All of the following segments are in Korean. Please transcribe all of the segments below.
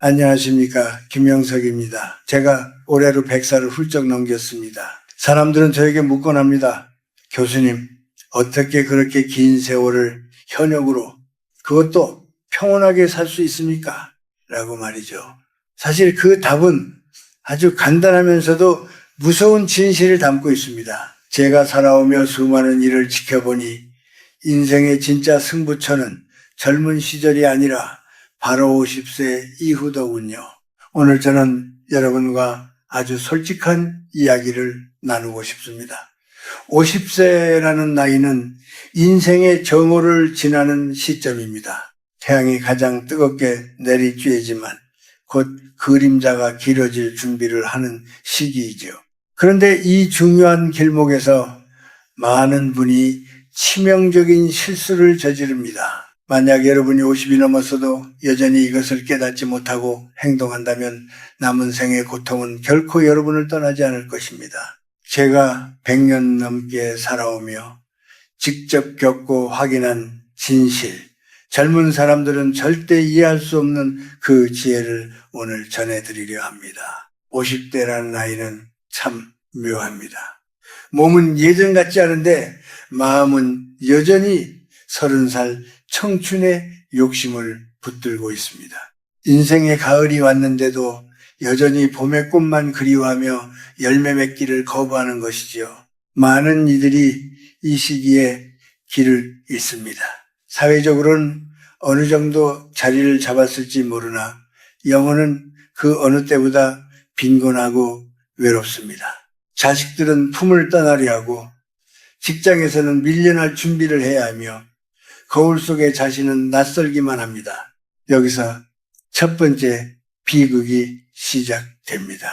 안녕하십니까. 김영석입니다. 제가 올해로 100살을 훌쩍 넘겼습니다. 사람들은 저에게 묻곤 합니다. 교수님, 어떻게 그렇게 긴 세월을 현역으로 그것도 평온하게 살 수 있습니까? 라고 말이죠. 사실 그 답은 아주 간단하면서도 무서운 진실을 담고 있습니다. 제가 살아오며 수많은 일을 지켜보니 인생의 진짜 승부처는 젊은 시절이 아니라 바로 50세 이후더군요. 오늘 저는 여러분과 아주 솔직한 이야기를 나누고 싶습니다. 50세라는 나이는 인생의 정오를 지나는 시점입니다. 태양이 가장 뜨겁게 내리쬐지만 곧 그림자가 길어질 준비를 하는 시기이죠. 그런데 이 중요한 길목에서 많은 분이 치명적인 실수를 저지릅니다. 만약 여러분이 50이 넘었어도 여전히 이것을 깨닫지 못하고 행동한다면 남은 생의 고통은 결코 여러분을 떠나지 않을 것입니다. 제가 100년 넘게 살아오며 직접 겪고 확인한 진실, 젊은 사람들은 절대 이해할 수 없는 그 지혜를 오늘 전해드리려 합니다. 50대라는 나이는 참 묘합니다. 몸은 예전 같지 않은데 마음은 여전히 30살 청춘의 욕심을 붙들고 있습니다. 인생의 가을이 왔는데도 여전히 봄의 꽃만 그리워하며 열매 맺기를 거부하는 것이지요. 많은 이들이 이 시기에 길을 잃습니다. 사회적으로는 어느 정도 자리를 잡았을지 모르나 영혼은 그 어느 때보다 빈곤하고 외롭습니다. 자식들은 품을 떠나려 하고 직장에서는 밀려날 준비를 해야 하며 거울 속의 자신은 낯설기만 합니다. 여기서 첫 번째 비극이 시작됩니다.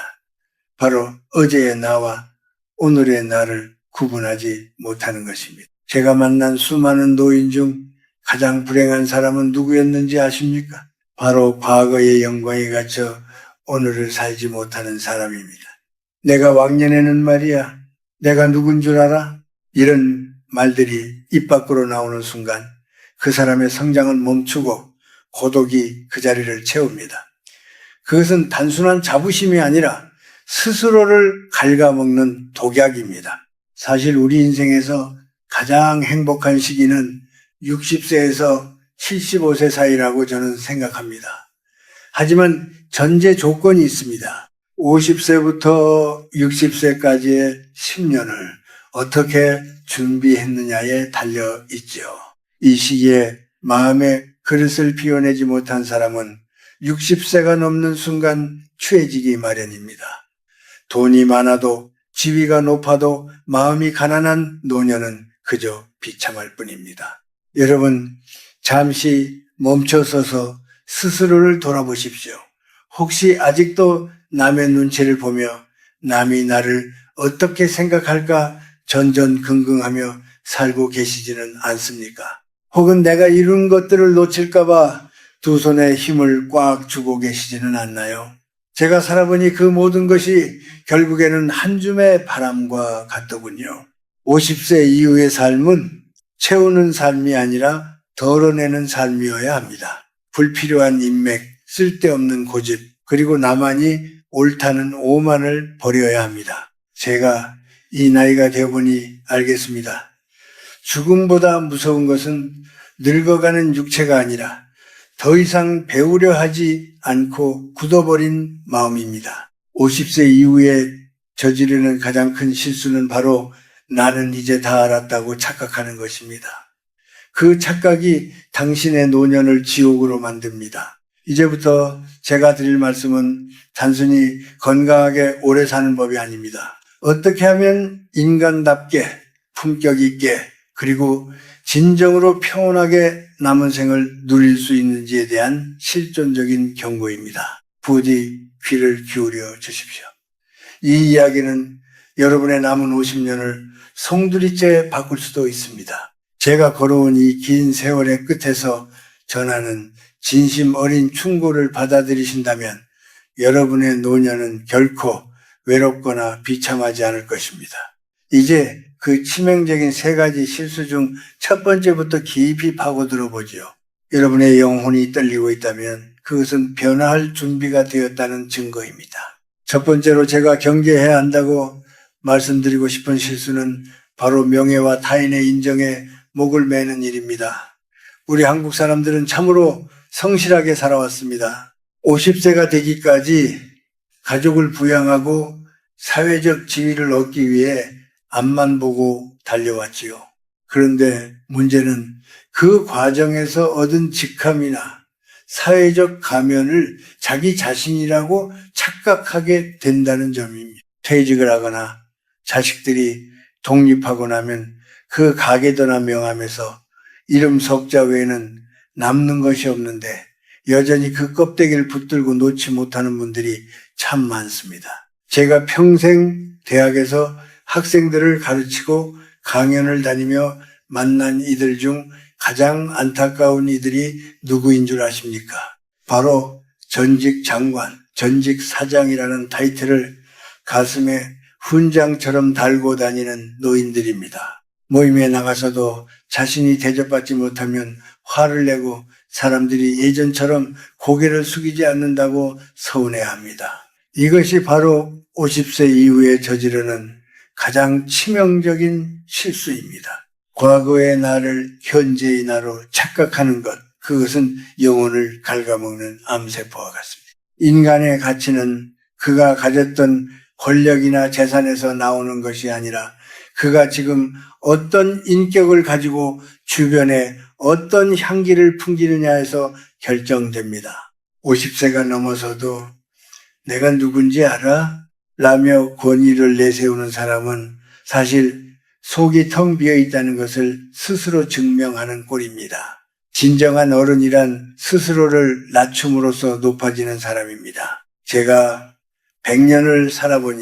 바로 어제의 나와 오늘의 나를 구분하지 못하는 것입니다. 제가 만난 수많은 노인 중 가장 불행한 사람은 누구였는지 아십니까? 바로 과거의 영광에 갇혀 오늘을 살지 못하는 사람입니다. 내가 왕년에는 말이야, 내가 누군 줄 알아? 이런 말들이 입 밖으로 나오는 순간 그 사람의 성장은 멈추고 고독이 그 자리를 채웁니다. 그것은 단순한 자부심이 아니라 스스로를 갉아먹는 독약입니다. 사실 우리 인생에서 가장 행복한 시기는 60세에서 75세 사이라고 저는 생각합니다. 하지만 전제 조건이 있습니다. 50세부터 60세까지의 10년을 어떻게 준비했느냐에 달려 있죠. 이 시기에 마음의 그릇을 비워내지 못한 사람은 60세가 넘는 순간 취해지기 마련입니다. 돈이 많아도 지위가 높아도 마음이 가난한 노년은 그저 비참할 뿐입니다. 여러분, 잠시 멈춰서서 스스로를 돌아보십시오. 혹시 아직도 남의 눈치를 보며 남이 나를 어떻게 생각할까 전전긍긍하며 살고 계시지는 않습니까? 혹은 내가 이룬 것들을 놓칠까봐 두 손에 힘을 꽉 주고 계시지는 않나요? 제가 살아보니 그 모든 것이 결국에는 한 줌의 바람과 같더군요. 50세 이후의 삶은 채우는 삶이 아니라 덜어내는 삶이어야 합니다. 불필요한 인맥, 쓸데없는 고집, 그리고 나만이 옳다는 오만을 버려야 합니다. 제가 이 나이가 되어보니 알겠습니다. 죽음보다 무서운 것은 늙어가는 육체가 아니라 더 이상 배우려 하지 않고 굳어버린 마음입니다. 50세 이후에 저지르는 가장 큰 실수는 바로 나는 이제 다 알았다고 착각하는 것입니다. 그 착각이 당신의 노년을 지옥으로 만듭니다. 이제부터 제가 드릴 말씀은 단순히 건강하게 오래 사는 법이 아닙니다. 어떻게 하면 인간답게 품격 있게 그리고 진정으로 평온하게 남은 생을 누릴 수 있는지에 대한 실존적인 경고입니다. 부디 귀를 기울여 주십시오. 이 이야기는 여러분의 남은 50년을 송두리째 바꿀 수도 있습니다. 제가 걸어온 이 긴 세월의 끝에서 전하는 진심 어린 충고를 받아들이신다면 여러분의 노년은 결코 외롭거나 비참하지 않을 것입니다. 이제 그 치명적인 세 가지 실수 중 첫 번째부터 깊이 파고들어 보지요. 여러분의 영혼이 떨리고 있다면 그것은 변화할 준비가 되었다는 증거입니다. 첫 번째로 제가 경계해야 한다고 말씀드리고 싶은 실수는 바로 명예와 타인의 인정에 목을 매는 일입니다. 우리 한국 사람들은 참으로 성실하게 살아왔습니다. 50세가 되기까지 가족을 부양하고 사회적 지위를 얻기 위해 앞만 보고 달려왔지요. 그런데 문제는 그 과정에서 얻은 직함이나 사회적 가면을 자기 자신이라고 착각하게 된다는 점입니다. 퇴직을 하거나 자식들이 독립하고 나면 그 가게도나 명함에서 이름 석자 외에는 남는 것이 없는데 여전히 그 껍데기를 붙들고 놓지 못하는 분들이 참 많습니다. 제가 평생 대학에서 학생들을 가르치고 강연을 다니며 만난 이들 중 가장 안타까운 이들이 누구인 줄 아십니까? 바로 전직 장관, 전직 사장이라는 타이틀을 가슴에 훈장처럼 달고 다니는 노인들입니다. 모임에 나가서도 자신이 대접받지 못하면 화를 내고 사람들이 예전처럼 고개를 숙이지 않는다고 서운해합니다. 이것이 바로 50세 이후에 저지르는 가장 치명적인 실수입니다. 과거의 나를 현재의 나로 착각하는 것, 그것은 영혼을 갉아먹는 암세포와 같습니다. 인간의 가치는 그가 가졌던 권력이나 재산에서 나오는 것이 아니라 그가 지금 어떤 인격을 가지고 주변에 어떤 향기를 풍기느냐에서 결정됩니다. 50세가 넘어서도 내가 누군지 알아? 라며 권위를 내세우는 사람은 사실 속이 텅 비어 있다는 것을 스스로 증명하는 꼴입니다. 진정한 어른이란 스스로를 낮춤으로써 높아지는 사람입니다. 제가 100년을 살아보니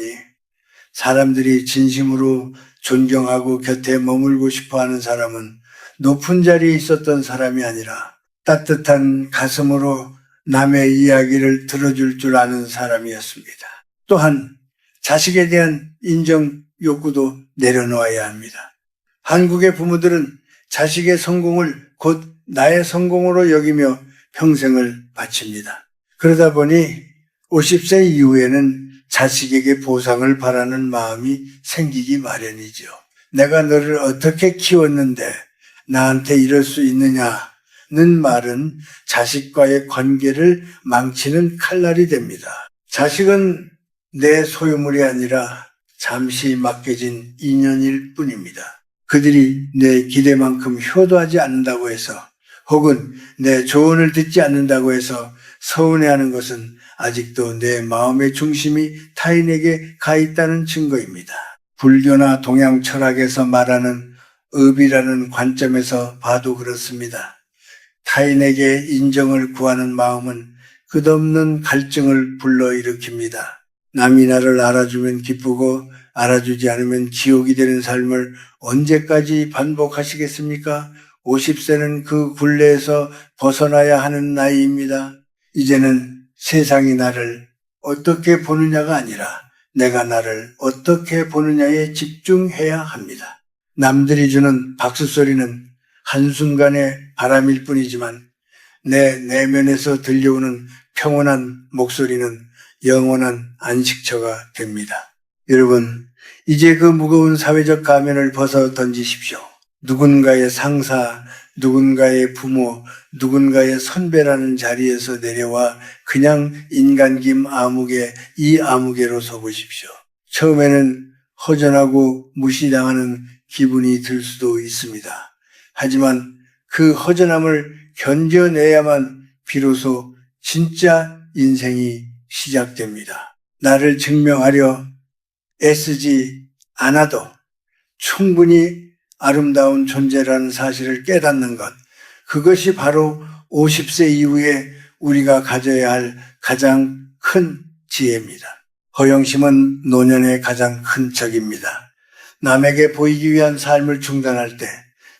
사람들이 진심으로 존경하고 곁에 머물고 싶어하는 사람은 높은 자리에 있었던 사람이 아니라 따뜻한 가슴으로 남의 이야기를 들어줄 줄 아는 사람이었습니다. 또한 자식에 대한 인정 욕구도 내려놓아야 합니다. 한국의 부모들은 자식의 성공을 곧 나의 성공으로 여기며 평생을 바칩니다. 그러다 보니 50세 이후에는 자식에게 보상을 바라는 마음이 생기기 마련이죠. 내가 너를 어떻게 키웠는데 나한테 이럴 수 있느냐는 말은 자식과의 관계를 망치는 칼날이 됩니다. 자식은 내 소유물이 아니라 잠시 맡겨진 인연일 뿐입니다. 그들이 내 기대만큼 효도하지 않는다고 해서 혹은 내 조언을 듣지 않는다고 해서 서운해하는 것은 아직도 내 마음의 중심이 타인에게 가 있다는 증거입니다. 불교나 동양 철학에서 말하는 업이라는 관점에서 봐도 그렇습니다. 타인에게 인정을 구하는 마음은 끝없는 갈증을 불러일으킵니다. 남이 나를 알아주면 기쁘고 알아주지 않으면 지옥이 되는 삶을 언제까지 반복하시겠습니까? 50세는 그 굴레에서 벗어나야 하는 나이입니다. 이제는 세상이 나를 어떻게 보느냐가 아니라 내가 나를 어떻게 보느냐에 집중해야 합니다. 남들이 주는 박수 소리는 한순간의 바람일 뿐이지만 내 내면에서 들려오는 평온한 목소리는 영원한 안식처가 됩니다. 여러분, 이제 그 무거운 사회적 가면을 벗어 던지십시오. 누군가의 상사, 누군가의 부모, 누군가의 선배라는 자리에서 내려와 그냥 인간김 아무개, 이 아무개로 서보십시오. 처음에는 허전하고 무시당하는 기분이 들 수도 있습니다. 하지만 그 허전함을 견뎌내야만 비로소 진짜 인생이 시작됩니다. 나를 증명하려 애쓰지 않아도 충분히 아름다운 존재라는 사실을 깨닫는 것, 그것이 바로 50세 이후에 우리가 가져야 할 가장 큰 지혜입니다. 허영심은 노년의 가장 큰 적입니다. 남에게 보이기 위한 삶을 중단할 때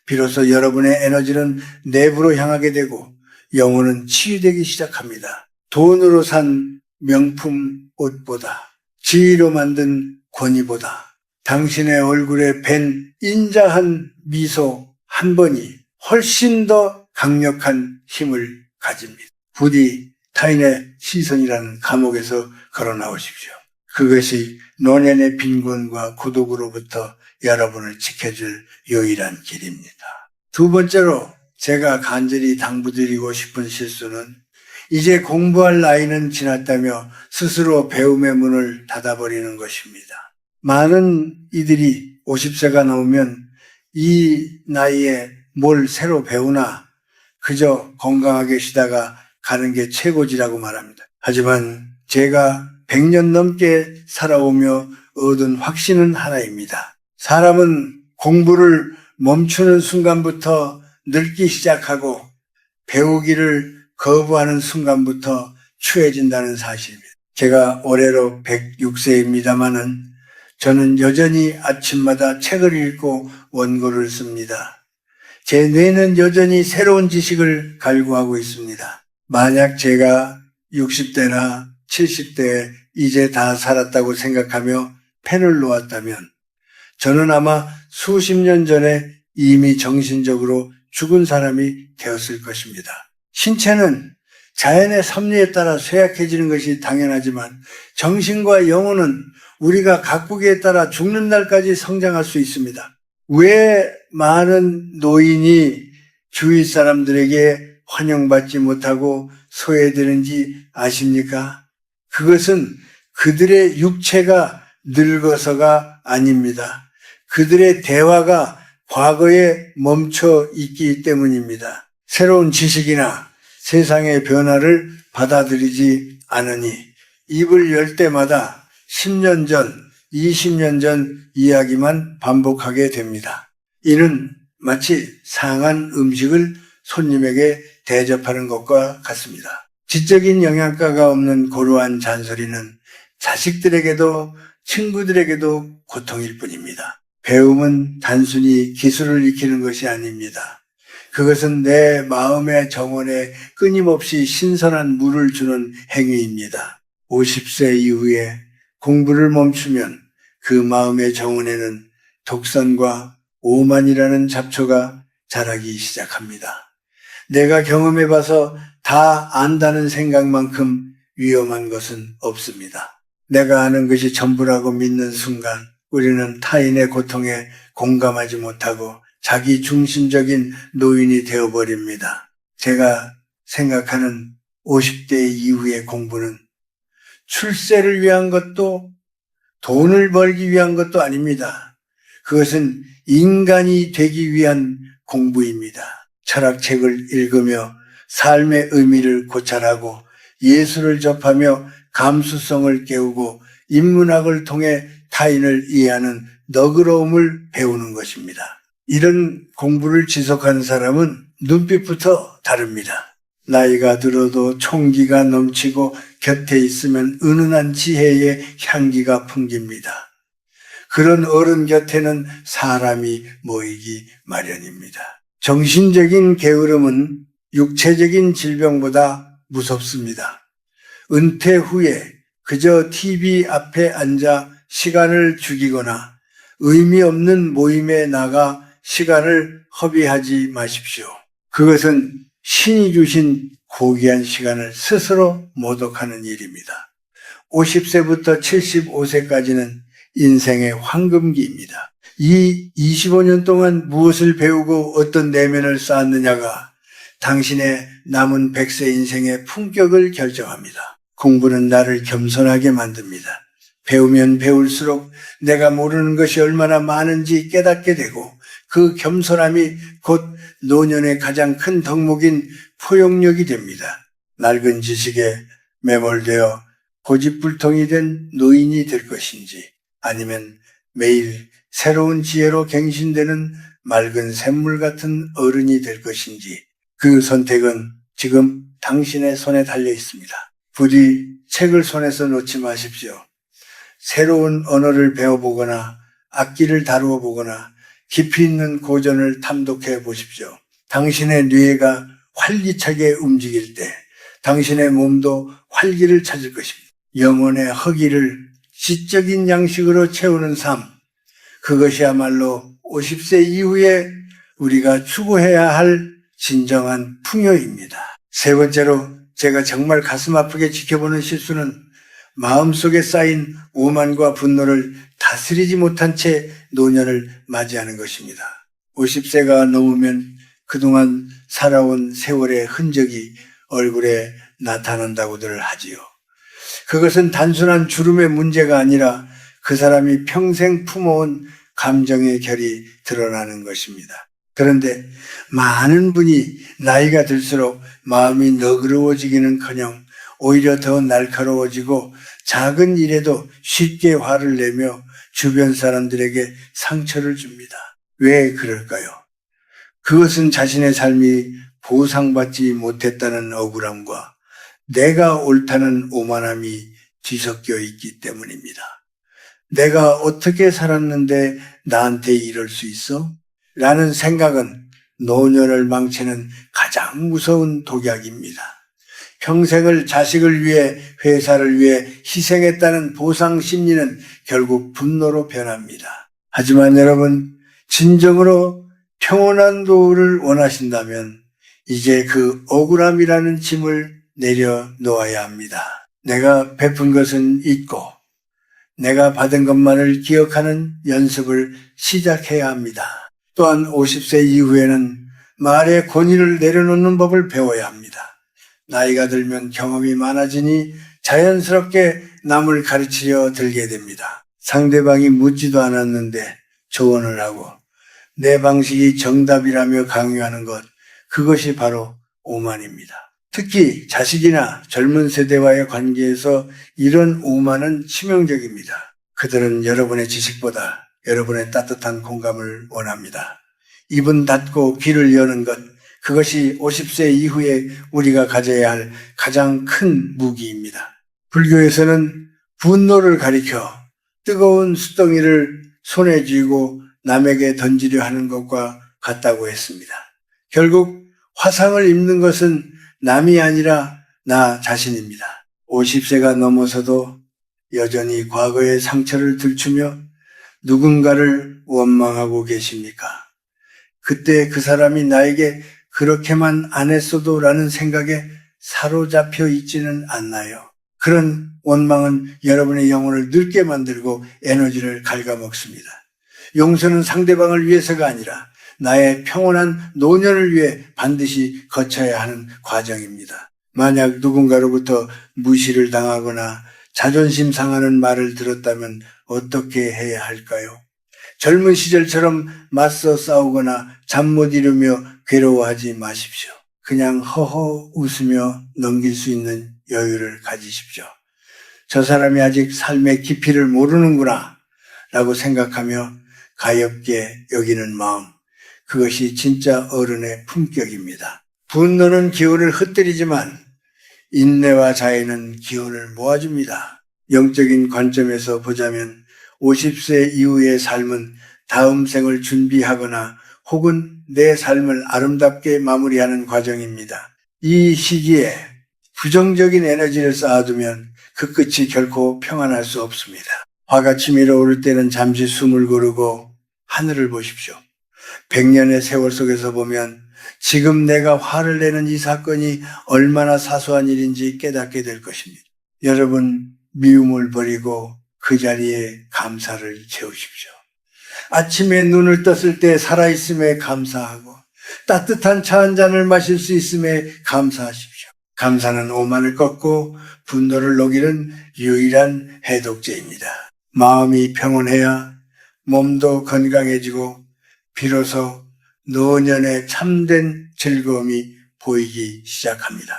비로소 여러분의 에너지는 내부로 향하게 되고 영혼은 치유되기 시작합니다. 돈으로 산 명품 옷보다, 지위로 만든 권위보다 당신의 얼굴에 밴 인자한 미소 한 번이 훨씬 더 강력한 힘을 가집니다. 부디 타인의 시선이라는 감옥에서 걸어 나오십시오. 그것이 노년의 빈곤과孤独으로부터 여러분을 지켜줄 유일한 길입니다. 두 번째로 제가 간절히 당부드리고 싶은 실수는 이제 공부할 나이는 지났다며 스스로 배움의 문을 닫아버리는 것입니다. 많은 이들이 50세가 넘으면 이 나이에 뭘 새로 배우나 그저 건강하게 쉬다가 가는 게 최고지라고 말합니다. 하지만 제가 100년 넘게 살아오며 얻은 확신은 하나입니다. 사람은 공부를 멈추는 순간부터 늙기 시작하고 배우기를 거부하는 순간부터 추해진다는 사실입니다. 제가 올해로 106세입니다마는 저는 여전히 아침마다 책을 읽고 원고를 씁니다. 제 뇌는 여전히 새로운 지식을 갈구하고 있습니다. 만약 제가 60대나 70대에 이제 다 살았다고 생각하며 펜을 놓았다면 저는 아마 수십 년 전에 이미 정신적으로 죽은 사람이 되었을 것입니다. 신체는 자연의 섭리에 따라 쇠약해지는 것이 당연하지만 정신과 영혼은 우리가 가꾸기에 따라 죽는 날까지 성장할 수 있습니다. 왜 많은 노인이 주위 사람들에게 환영받지 못하고 소외되는지 아십니까? 그것은 그들의 육체가 늙어서가 아닙니다. 그들의 대화가 과거에 멈춰 있기 때문입니다. 새로운 지식이나 세상의 변화를 받아들이지 않으니 입을 열 때마다 10년 전, 20년 전 이야기만 반복하게 됩니다. 이는 마치 상한 음식을 손님에게 대접하는 것과 같습니다. 지적인 영양가가 없는 고루한 잔소리는 자식들에게도 친구들에게도 고통일 뿐입니다. 배움은 단순히 기술을 익히는 것이 아닙니다. 그것은 내 마음의 정원에 끊임없이 신선한 물을 주는 행위입니다. 50세 이후에 공부를 멈추면 그 마음의 정원에는 독선과 오만이라는 잡초가 자라기 시작합니다. 내가 경험해봐서 다 안다는 생각만큼 위험한 것은 없습니다. 내가 아는 것이 전부라고 믿는 순간 우리는 타인의 고통에 공감하지 못하고 자기 중심적인 노인이 되어버립니다. 제가 생각하는 50대 이후의 공부는 출세를 위한 것도 돈을 벌기 위한 것도 아닙니다. 그것은 인간이 되기 위한 공부입니다. 철학책을 읽으며 삶의 의미를 고찰하고 예술을 접하며 감수성을 깨우고 인문학을 통해 타인을 이해하는 너그러움을 배우는 것입니다. 이런 공부를 지속하는 사람은 눈빛부터 다릅니다. 나이가 들어도 총기가 넘치고 곁에 있으면 은은한 지혜의 향기가 풍깁니다. 그런 어른 곁에는 사람이 모이기 마련입니다. 정신적인 게으름은 육체적인 질병보다 무섭습니다. 은퇴 후에 그저 TV 앞에 앉아 시간을 죽이거나 의미 없는 모임에 나가 시간을 허비하지 마십시오. 그것은 신이 주신 고귀한 시간을 스스로 모독하는 일입니다. 50세부터 75세까지는 인생의 황금기입니다. 이 25년 동안 무엇을 배우고 어떤 내면을 쌓았느냐가 당신의 남은 100세 인생의 품격을 결정합니다. 공부는 나를 겸손하게 만듭니다. 배우면 배울수록 내가 모르는 것이 얼마나 많은지 깨닫게 되고 그 겸손함이 곧 노년의 가장 큰 덕목인 포용력이 됩니다. 낡은 지식에 매몰되어 고집불통이 된 노인이 될 것인지 아니면 매일 새로운 지혜로 갱신되는 맑은 샘물 같은 어른이 될 것인지 그 선택은 지금 당신의 손에 달려 있습니다. 부디 책을 손에서 놓지 마십시오. 새로운 언어를 배워보거나 악기를 다루어 보거나 깊이 있는 고전을 탐독해 보십시오. 당신의 뇌가 활기차게 움직일 때 당신의 몸도 활기를 찾을 것입니다. 영혼의 허기를 지적인 양식으로 채우는 삶, 그것이야말로 50세 이후에 우리가 추구해야 할 진정한 풍요입니다. 세 번째로 제가 정말 가슴 아프게 지켜보는 실수는 마음속에 쌓인 오만과 분노를 다스리지 못한 채 노년을 맞이하는 것입니다. 50세가 넘으면 그동안 살아온 세월의 흔적이 얼굴에 나타난다고들 하지요. 그것은 단순한 주름의 문제가 아니라 그 사람이 평생 품어온 감정의 결이 드러나는 것입니다. 그런데 많은 분이 나이가 들수록 마음이 너그러워지기는커녕 오히려 더 날카로워지고 작은 일에도 쉽게 화를 내며 주변 사람들에게 상처를 줍니다. 왜 그럴까요? 그것은 자신의 삶이 보상받지 못했다는 억울함과 내가 옳다는 오만함이 뒤섞여 있기 때문입니다. 내가 어떻게 살았는데 나한테 이럴 수 있어? 라는 생각은 노년을 망치는 가장 무서운 독약입니다. 평생을 자식을 위해 회사를 위해 희생했다는 보상 심리는 결국 분노로 변합니다. 하지만 여러분, 진정으로 평온한 노후를 원하신다면 이제 그 억울함이라는 짐을 내려놓아야 합니다. 내가 베푼 것은 잊고 내가 받은 것만을 기억하는 연습을 시작해야 합니다. 또한 50세 이후에는 말의 권위를 내려놓는 법을 배워야 합니다. 나이가 들면 경험이 많아지니 자연스럽게 남을 가르치려 들게 됩니다. 상대방이 묻지도 않았는데 조언을 하고 내 방식이 정답이라며 강요하는 것, 그것이 바로 오만입니다. 특히 자식이나 젊은 세대와의 관계에서 이런 오만은 치명적입니다. 그들은 여러분의 지식보다 여러분의 따뜻한 공감을 원합니다. 입은 닫고 귀를 여는 것, 그것이 50세 이후에 우리가 가져야 할 가장 큰 무기입니다. 불교에서는 분노를 가리켜 뜨거운 숯덩이를 손에 쥐고 남에게 던지려 하는 것과 같다고 했습니다. 결국 화상을 입는 것은 남이 아니라 나 자신입니다. 50세가 넘어서도 여전히 과거의 상처를 들추며 누군가를 원망하고 계십니까? 그때 그 사람이 나에게 그렇게만 안 했어도 라는 생각에 사로잡혀 있지는 않나요? 그런 원망은 여러분의 영혼을 늙게 만들고 에너지를 갉아먹습니다. 용서는 상대방을 위해서가 아니라 나의 평온한 노년을 위해 반드시 거쳐야 하는 과정입니다. 만약 누군가로부터 무시를 당하거나 자존심 상하는 말을 들었다면 어떻게 해야 할까요? 젊은 시절처럼 맞서 싸우거나 잠 못 이루며 괴로워하지 마십시오. 그냥 허허 웃으며 넘길 수 있는 여유를 가지십시오. 저 사람이 아직 삶의 깊이를 모르는구나 라고 생각하며 가엽게 여기는 마음, 그것이 진짜 어른의 품격입니다. 분노는 기운을 흩뜨리지만 인내와 자애는 기운을 모아줍니다. 영적인 관점에서 보자면 50세 이후의 삶은 다음 생을 준비하거나 혹은 내 삶을 아름답게 마무리하는 과정입니다. 이 시기에 부정적인 에너지를 쌓아두면 그 끝이 결코 평안할 수 없습니다. 화가 치밀어 오를 때는 잠시 숨을 고르고 하늘을 보십시오. 100년의 세월 속에서 보면 지금 내가 화를 내는 이 사건이 얼마나 사소한 일인지 깨닫게 될 것입니다. 여러분, 미움을 버리고 그 자리에 감사를 채우십시오. 아침에 눈을 떴을 때 살아있음에 감사하고 따뜻한 차 한 잔을 마실 수 있음에 감사하십시오. 감사는 오만을 꺾고 분노를 녹이는 유일한 해독제입니다. 마음이 평온해야 몸도 건강해지고 비로소 노년의 참된 즐거움이 보이기 시작합니다.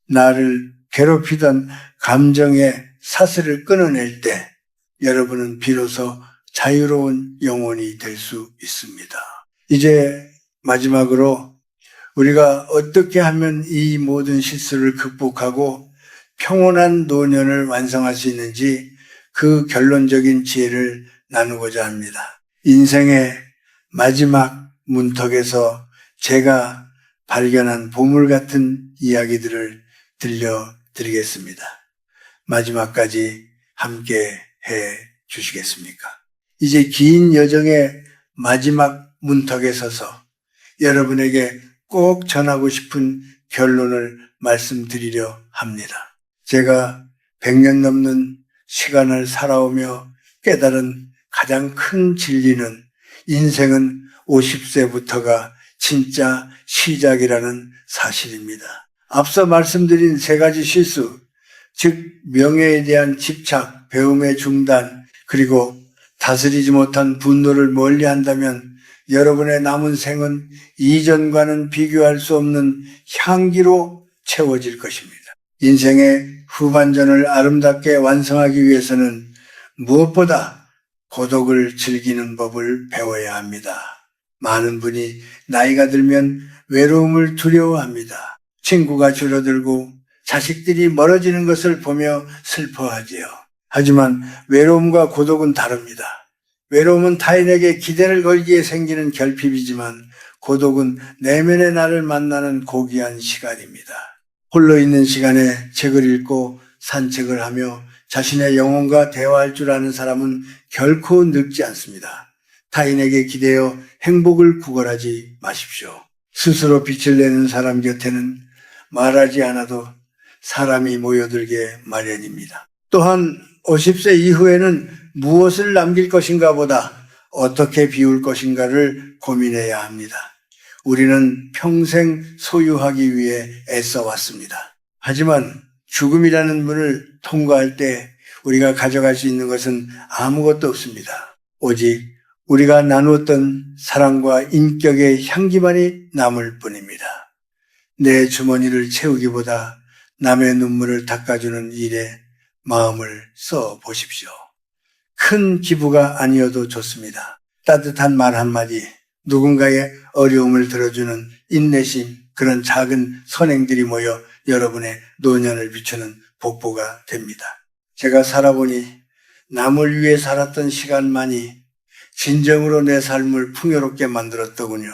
나를 괴롭히던 감정의 사슬을 끊어낼 때 여러분은 비로소 자유로운 영혼이 될 수 있습니다. 이제 마지막으로 우리가 어떻게 하면 이 모든 실수를 극복하고 평온한 노년을 완성할 수 있는지 그 결론적인 지혜를 나누고자 합니다. 인생의 마지막 문턱에서 제가 발견한 보물 같은 이야기들을 들려드리겠습니다. 마지막까지 함께 해 주시겠습니까? 이제 긴 여정의 마지막 문턱에 서서 여러분에게 꼭 전하고 싶은 결론을 말씀드리려 합니다. 제가 100년 넘는 시간을 살아오며 깨달은 가장 큰 진리는 인생은 50세부터가 진짜 시작이라는 사실입니다. 앞서 말씀드린 세 가지 실수, 즉 명예에 대한 집착, 배움의 중단, 그리고 다스리지 못한 분노를 멀리한다면 여러분의 남은 생은 이전과는 비교할 수 없는 향기로 채워질 것입니다. 인생의 후반전을 아름답게 완성하기 위해서는 무엇보다 고독을 즐기는 법을 배워야 합니다. 많은 분이 나이가 들면 외로움을 두려워합니다. 친구가 줄어들고 자식들이 멀어지는 것을 보며 슬퍼하지요. 하지만 외로움과 고독은 다릅니다. 외로움은 타인에게 기대를 걸기에 생기는 결핍이지만 고독은 내면의 나를 만나는 고귀한 시간입니다. 홀로 있는 시간에 책을 읽고 산책을 하며 자신의 영혼과 대화할 줄 아는 사람은 결코 늙지 않습니다. 타인에게 기대어 행복을 구걸하지 마십시오. 스스로 빛을 내는 사람 곁에는 말하지 않아도 사람이 모여들게 마련입니다. 또한 50세 이후에는 무엇을 남길 것인가 보다 어떻게 비울 것인가를 고민해야 합니다. 우리는 평생 소유하기 위해 애써 왔습니다. 하지만 죽음이라는 문을 통과할 때 우리가 가져갈 수 있는 것은 아무것도 없습니다. 오직 우리가 나누었던 사랑과 인격의 향기만이 남을 뿐입니다. 내 주머니를 채우기보다 남의 눈물을 닦아주는 일에 마음을 써 보십시오. 큰 기부가 아니어도 좋습니다. 따뜻한 말 한마디, 누군가의 어려움을 들어주는 인내심, 그런 작은 선행들이 모여 여러분의 노년을 비추는 복보가 됩니다. 제가 살아보니 남을 위해 살았던 시간만이 진정으로 내 삶을 풍요롭게 만들었더군요.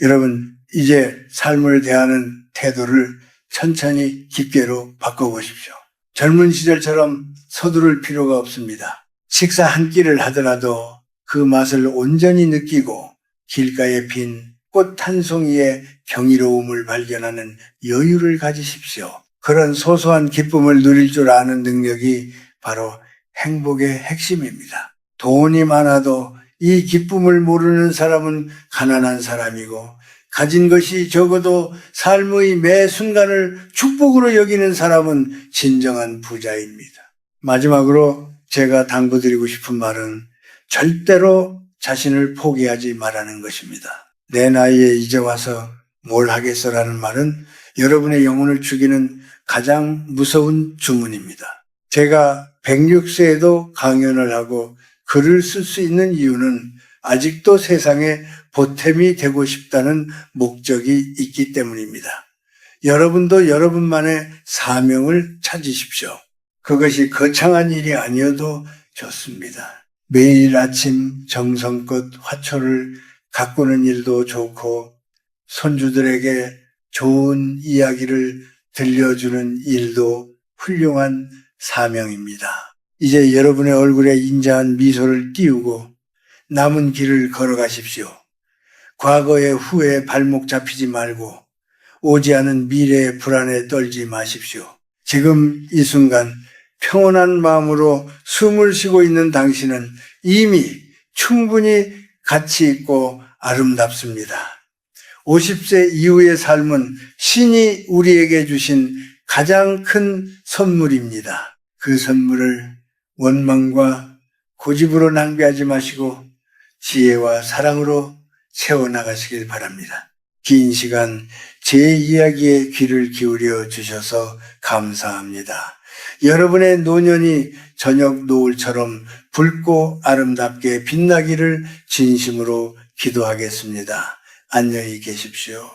여러분, 이제 삶을 대하는 태도를 천천히 깊게로 바꿔보십시오. 젊은 시절처럼 서두를 필요가 없습니다. 식사 한 끼를 하더라도 그 맛을 온전히 느끼고 길가에 핀 꽃 한 송이의 경이로움을 발견하는 여유를 가지십시오. 그런 소소한 기쁨을 누릴 줄 아는 능력이 바로 행복의 핵심입니다. 돈이 많아도 이 기쁨을 모르는 사람은 가난한 사람이고, 가진 것이 적어도 삶의 매 순간을 축복으로 여기는 사람은 진정한 부자입니다. 마지막으로 제가 당부드리고 싶은 말은 절대로 자신을 포기하지 말라는 것입니다. 내 나이에 이제 와서 뭘 하겠어라는 말은 여러분의 영혼을 죽이는 가장 무서운 주문입니다. 제가 106세에도 강연을 하고 글을 쓸 수 있는 이유는 아직도 세상에 보탬이 되고 싶다는 목적이 있기 때문입니다. 여러분도 여러분만의 사명을 찾으십시오. 그것이 거창한 일이 아니어도 좋습니다. 매일 아침 정성껏 화초를 가꾸는 일도 좋고 손주들에게 좋은 이야기를 들려주는 일도 훌륭한 사명입니다. 이제 여러분의 얼굴에 인자한 미소를 띄우고 남은 길을 걸어가십시오. 과거의 후에 발목 잡히지 말고 오지 않은 미래의 불안에 떨지 마십시오. 지금 이 순간 평온한 마음으로 숨을 쉬고 있는 당신은 이미 충분히 가치 있고 아름답습니다. 50세 이후의 삶은 신이 우리에게 주신 가장 큰 선물입니다. 그 선물을 원망과 고집으로 낭비하지 마시고 지혜와 사랑으로 채워나가시길 바랍니다. 긴 시간 제 이야기에 귀를 기울여 주셔서 감사합니다. 여러분의 노년이 저녁 노을처럼 붉고 아름답게 빛나기를 진심으로 기도하겠습니다. 안녕히 계십시오.